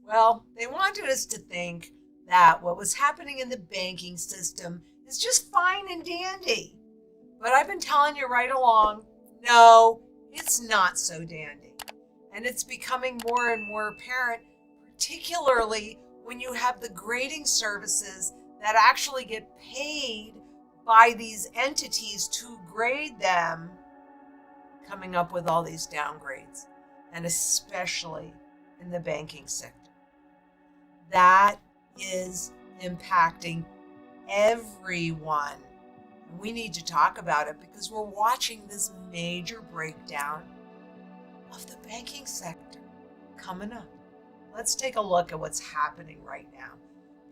Well, they wanted us to think that what was happening in the banking system is just fine and dandy. But I've been telling you right along, no, it's not so dandy. And it's becoming more and more apparent, particularly when you have the grading services that actually get paid by these entities to grade them, coming up with all these downgrades, and especially in the banking sector. That is impacting everyone. We need to talk about it because we're watching this major breakdown of the banking sector coming up. Let's take a look at what's happening right now,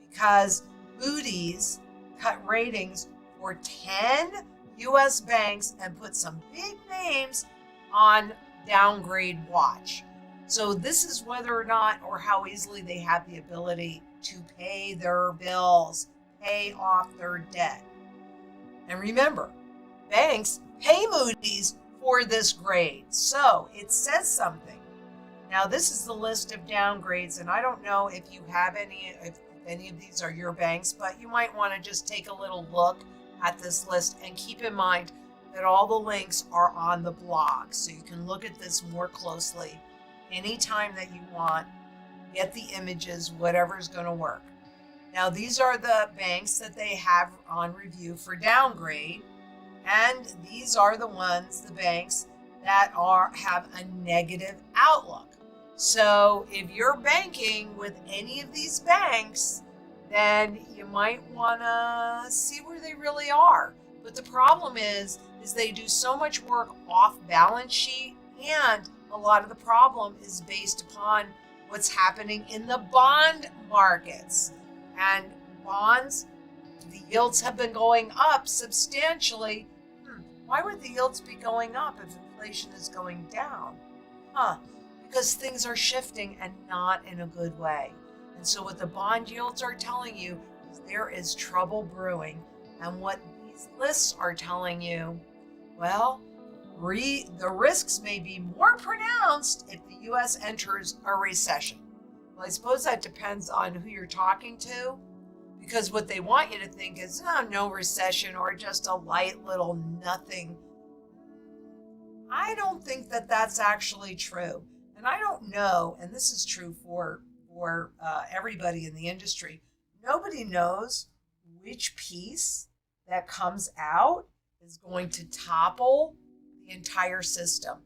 because Moody's cut ratings for 10 U.S. banks and put some big names on downgrade watch. So this is whether or not, or how easily they have the ability to pay their bills, pay off their debt. And remember, banks pay Moody's for this grade, so it says something. Now, this is the list of downgrades, and I don't know if you have any, if any of these are your banks, but you might want to just take a little look at this list and keep in mind that all the links are on the blog, so you can look at this more closely anytime that you want, get the images, whatever's going to work. Now, these are the banks that they have on review for downgrade, and these are the ones, the banks that have a negative outlook. So if you're banking with any of these banks, then you might want to see where they really are. But the problem is they do so much work off balance sheet, and a lot of the problem is based upon what's happening in the bond markets. And bonds, the yields have been going up substantially. Why would the yields be going up if inflation is going down? Because things are shifting and not in a good way. And so what the bond yields are telling you is there is trouble brewing. And what these lists are telling you, well, the risks may be more pronounced if the U.S. enters a recession. Well, I suppose that depends on who you're talking to, because what they want you to think is, no recession or just a light little nothing. I don't think that that's actually true. And I don't know, and this is true for everybody in the industry, nobody knows which piece that comes out is going to topple the entire system.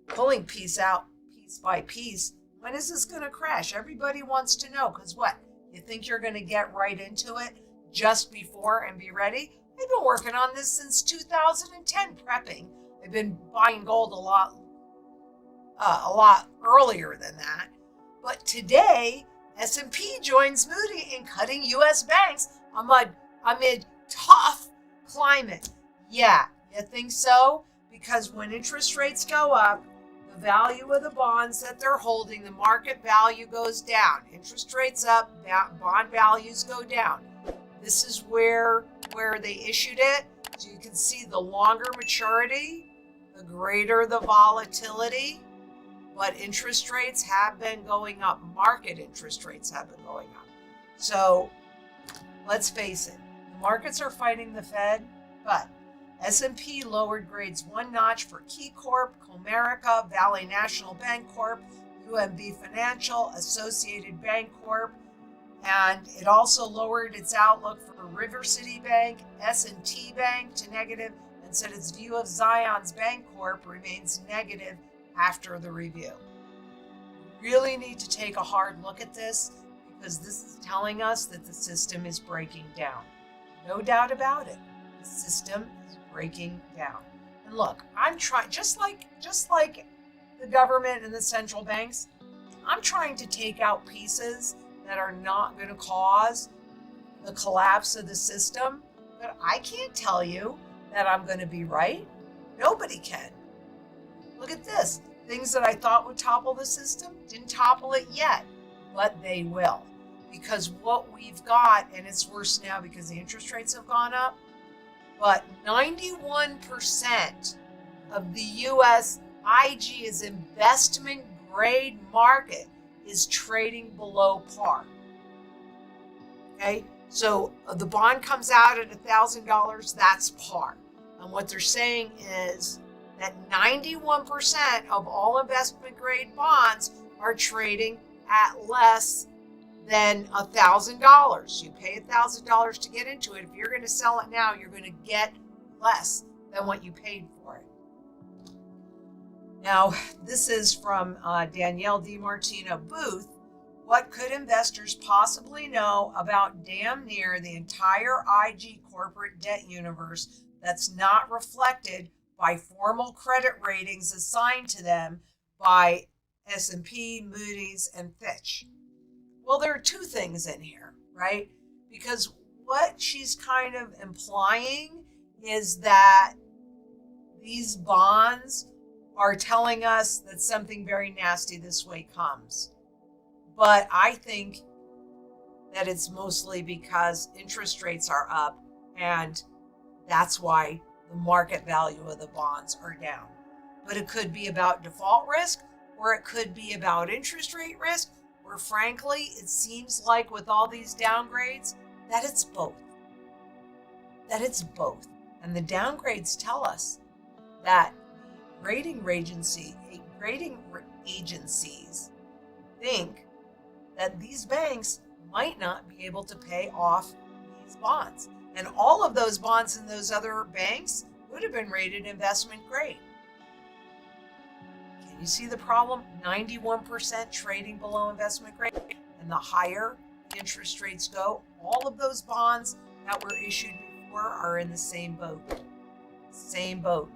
Pulling piece out piece by piece, when is this going to crash? Everybody wants to know, because what? You think you're going to get right into it just before and be ready? I've been working on this since 2010, prepping. I've been buying gold a lot earlier than that. But today, S&P joins Moody in cutting U.S. banks amid tough climate. Yeah, you think so? Because when interest rates go up, the value of the bonds that they're holding, the market value goes down. Interest rates up, bond values go down. This is where they issued it. So you can see the longer maturity, the greater the volatility. But interest rates have been going up. Market interest rates have been going up. So let's face it, the markets are fighting the Fed, but S&P lowered grades one notch for Key Corp, Comerica, Valley National Bank Corp, UMB Financial, Associated Bank Corp, and it also lowered its outlook for River City Bank, S&T Bank to negative, and said its view of Zions Bank Corp remains negative after the review. We really need to take a hard look at this, because this is telling us that the system is breaking down. No doubt about it. The system is breaking down. And look, I'm trying, just like the government and the central banks, I'm trying to take out pieces that are not going to cause the collapse of the system. But I can't tell you that I'm going to be right. Nobody can. Look at this. Things that I thought would topple the system didn't topple it yet, but they will. Because what we've got, and it's worse now because the interest rates have gone up, but 91% of the U.S. IG is investment grade market. is trading below par. Okay, so the bond comes out at $1,000, that's par. And what they're saying is that 91% of all investment grade bonds are trading at less than $1,000. You pay $1,000 to get into it. If you're going to sell it now, you're going to get less than what you paid for it. Now, this is from Danielle DiMartino Booth. What could investors possibly know about damn near the entire IG corporate debt universe that's not reflected by formal credit ratings assigned to them by S&P, Moody's, and Fitch? Well, there are two things in here, right? Because what she's kind of implying is that these bonds are telling us that something very nasty this way comes. But I think that it's mostly because interest rates are up, and that's why the market value of the bonds are down. But it could be about default risk, or it could be about interest rate risk, or frankly, it seems like with all these downgrades, that it's both. And the downgrades tell us that rating agencies think that these banks might not be able to pay off these bonds. And all of those bonds in those other banks would have been rated investment grade. Can you see the problem? 91% trading below investment grade. And the higher interest rates go, all of those bonds that were issued before are in the same boat. Same boat.